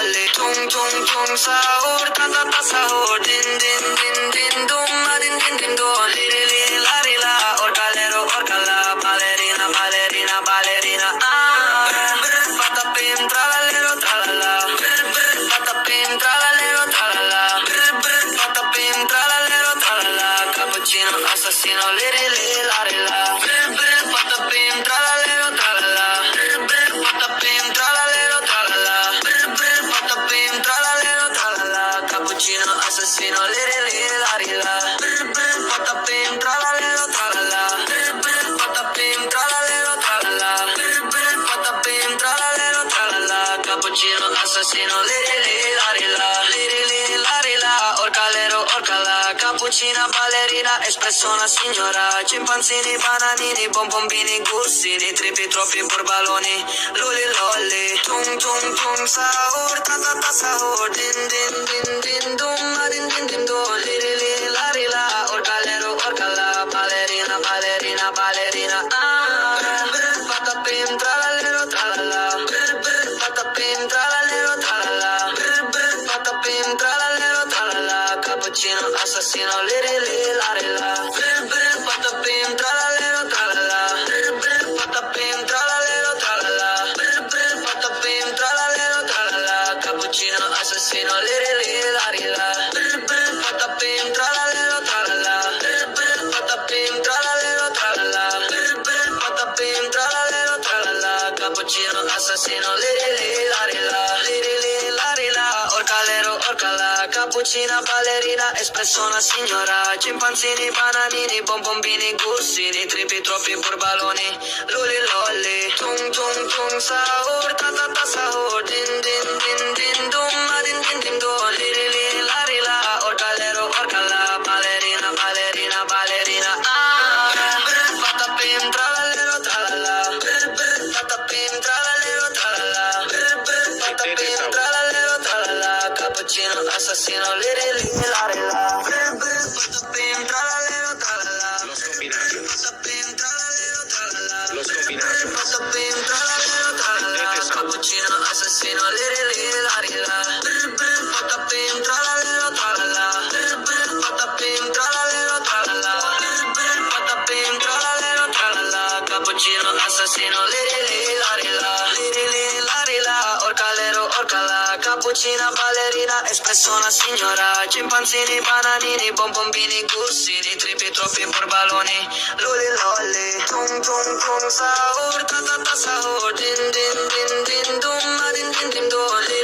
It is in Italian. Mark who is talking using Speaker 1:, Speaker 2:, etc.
Speaker 1: lolly, tung tung tung sahur, ta ta ta sahur, din din din din dum, din din din do, li li li la li la, orcalero orcala, ballerina ballerina ballerina, patapim tralalero tralala, patapim tralalero tralala, patapim tralalero tralala, cappuccino assassino, li li li la li la, patapim tralalero tralala, patapim tralalero tralala, patapim tralalero tralala, cappuccino assassino, li li li la li la, patapim tralalero tralala, patapim tralalero tralala, patapim tralalero tralala, cappuccino assassino, li li li la li la, li li li la li la, orcalero orcala, cappuccina ballerina, espresso una signora, scimpanzini, bananini, bombombini, gussini, tripi, troppi, burbaloni, luli lolli, tung tung tung sahur, ta ta ta sahur, din din din din dum, din din din do, li li li la li la, orcalero orcala, ballerina ballerina ballerina, patapim tralalero tralala, patapim tralalero tralala, patapim tralalero tralala, cappuccino assassino, li li li la li la, patapim tralalero tralala, patapim tralalero tralala, patapim tralalero tralala, cappuccino assassino, li li li la li la, patapim tralalero tralala, patapim tralalero tralala, patapim tralalero tralala, cappuccino assassino, li li li la li la, li li li la li la, orcalero orcala, cappuccina ballerina, espresso una signora, scimpanzini, bananini, bombombini, gussini, tripi, troppi, burbaloni, luli lolli, tung tung tung sahur, ta ta ta sahur, din din din din dum, din din din do, li li li la li la, orcalero orcala, ballerina ballerina ballerina, patapim tralalero tralala, patapim tralalero tralala, patapim tralalero tralala, cappuccino assassino, li li li la li la, patapim tralalero tralala,
Speaker 2: Lo scombinato.
Speaker 1: patapim tralalero tralala,
Speaker 2: Lo scombinato.
Speaker 1: patapim tralalero tralala, cappuccino assassino, li li li la li la, patapim tralalero tralala, patapim tralalero tralala, patapim tralalero tralala, cappuccino assassino, li li li la li la, li li li la li la, orcalero orcala, cappuccina ballerina, espresso una signora, scimpanzini, bananini, bombombini, gussini, tripi, troppi, burbaloni, luli lolli, tung tung tung sahur, ta ta ta sahur, din din din din dum, din din din do, li